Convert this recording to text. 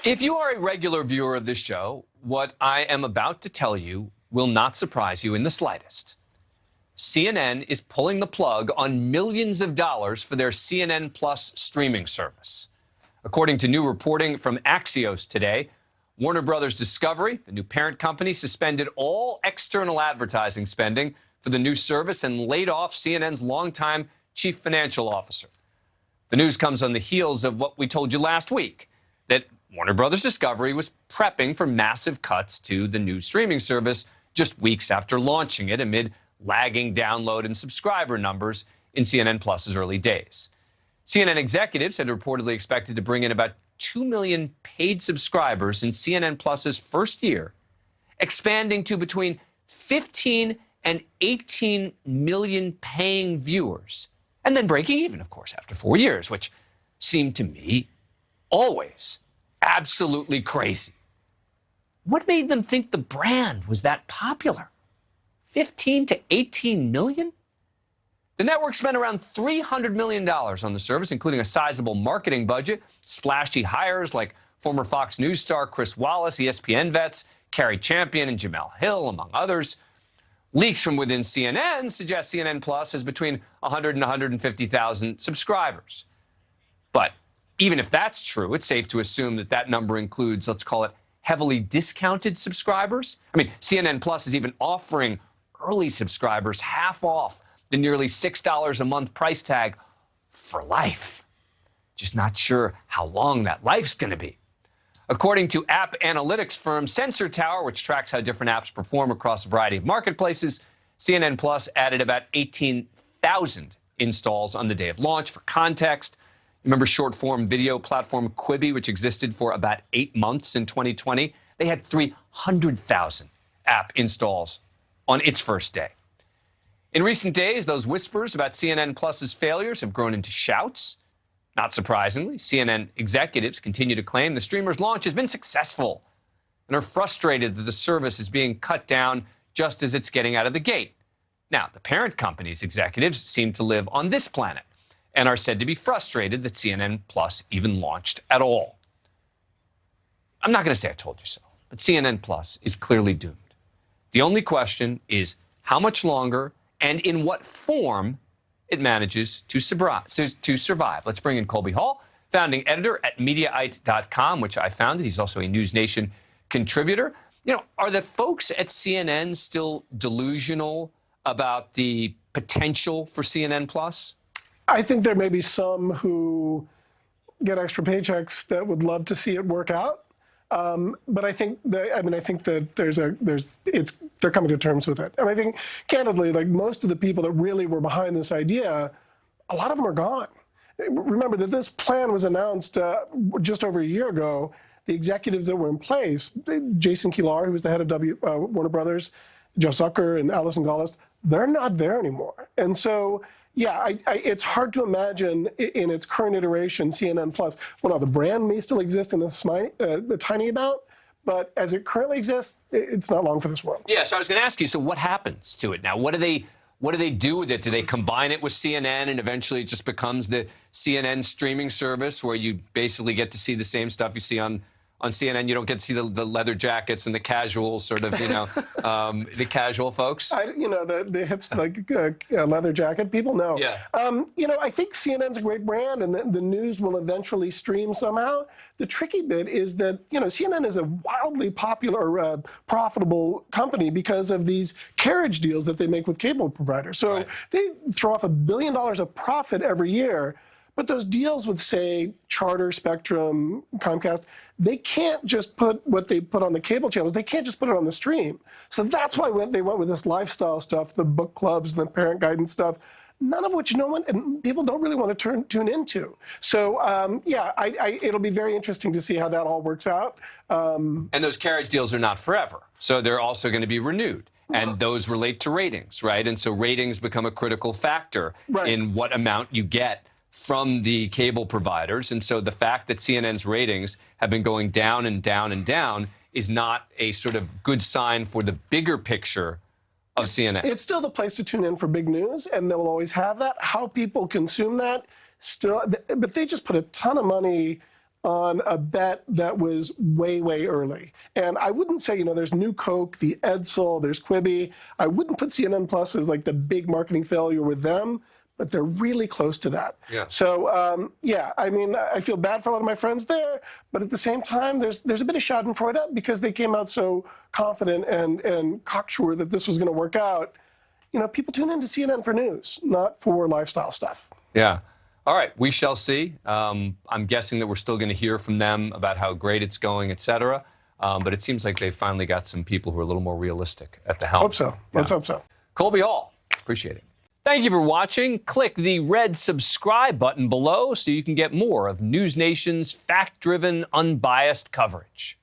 If you are a regular viewer of this show, what I am about to tell you will not surprise you in the slightest. CNN is pulling the plug on millions of dollars for their CNN Plus streaming service. According to new reporting from Axios today, Warner Brothers Discovery, the new parent company, suspended all external advertising spending for the new service and laid off CNN's longtime chief financial officer. The news comes on the heels of what we told you last week, that Warner Brothers Discovery was prepping for massive cuts to the new streaming service just weeks after launching it amid lagging download and subscriber numbers in CNN Plus's early days. CNN executives had reportedly expected to bring in about 2 million paid subscribers in CNN Plus's first year, expanding to between 15 and 18 million paying viewers, and then breaking even, of course, after 4 years, which seemed to me always absolutely crazy. What made them think the brand was that popular? 15 to 18 million? The network spent around $300 million on the service, including a sizable marketing budget, splashy hires like former Fox News star Chris Wallace, ESPN vets, Carrie Champion, and Jamel Hill, among others. Leaks from within CNN suggest CNN Plus has between 100 and 150,000 subscribers. But even if that's true, it's safe to assume that that number includes, let's call it, heavily discounted subscribers. I mean, CNN Plus is even offering early subscribers half off the nearly $6 a month price tag for life. Just not sure how long that life's going to be. According to app analytics firm Sensor Tower, which tracks how different apps perform across a variety of marketplaces, CNN Plus added about 18,000 installs on the day of launch. For context, remember short-form video platform Quibi, which existed for about 8 months in 2020? They had 300,000 app installs on its first day. In recent days, those whispers about CNN Plus's failures have grown into shouts. Not surprisingly, CNN executives continue to claim the streamer's launch has been successful and are frustrated that the service is being cut down just as it's getting out of the gate. Now, the parent company's executives seem to live on this planet and are said to be frustrated that CNN Plus even launched at all. I'm not going to say I told you so, but CNN Plus is clearly doomed. The only question is how much longer and in what form it manages to survive. Let's bring in Colby Hall, founding editor at Mediaite.com, which I founded. He's also a NewsNation contributor. You know, are the folks at CNN still delusional about the potential for CNN Plus? I think there may be some who get extra paychecks that would love to see it work out. But I think that they're coming to terms with it. And I think, candidly, like most of the people that really were behind this idea, a lot of them are gone. Remember that this plan was announced just over a year ago. The executives that were in place, Jason Kilar, who was the head of Warner Brothers, Joe Zucker and Alison Gollust, they're not there anymore. And so, yeah, it's hard to imagine in its current iteration, CNN Plus. Well, now the brand may still exist in a tiny amount, but as it currently exists, it's not long for this world. Yeah, so I was going to ask you, so what happens to it now? What do they do with it? Do they combine it with CNN and eventually it just becomes the CNN streaming service where you basically get to see the same stuff you see on CNN? You don't get to see the leather jackets and the casual sort of, the casual folks. The hipster leather jacket people. No. Yeah. I think CNN's a great brand, and the news will eventually stream somehow. The tricky bit is that CNN is a wildly popular, profitable company because of these carriage deals that they make with cable providers. So right. They throw off $1 billion of profit every year. But those deals with, say, Charter, Spectrum, Comcast, they can't just put what they put on the cable channels. They can't just put it on the stream. So that's why they went with this lifestyle stuff, the book clubs, and the parent guidance stuff, none of which and people don't really want to tune into. So, it'll be very interesting to see how that all works out. And those carriage deals are not forever. So they're also going to be renewed. And those relate to ratings, right? And so ratings become a critical factor in what amount you get from the cable providers. And so the fact that CNN's ratings have been going down and down and down is not a sort of good sign for the bigger picture of CNN. It's still the place to tune in for big news, and they'll always have that. How people consume that, still, but they just put a ton of money on a bet that was way, way early. And I wouldn't say, there's New Coke, the Edsel, there's Quibi. I wouldn't put CNN Plus as like the big marketing failure with them, but they're really close to that. Yeah. So, I feel bad for a lot of my friends there, but at the same time, there's a bit of schadenfreude because they came out so confident and cocksure that this was going to work out. People tune into CNN for news, not for lifestyle stuff. Yeah. All right. We shall see. I'm guessing that we're still going to hear from them about how great it's going, et cetera. But it seems like they've finally got some people who are a little more realistic at the helm. Hope so. Let's hope so. Colby Hall, appreciate it. Thank you for watching. Click the red subscribe button below so you can get more of NewsNation's fact-driven, unbiased coverage.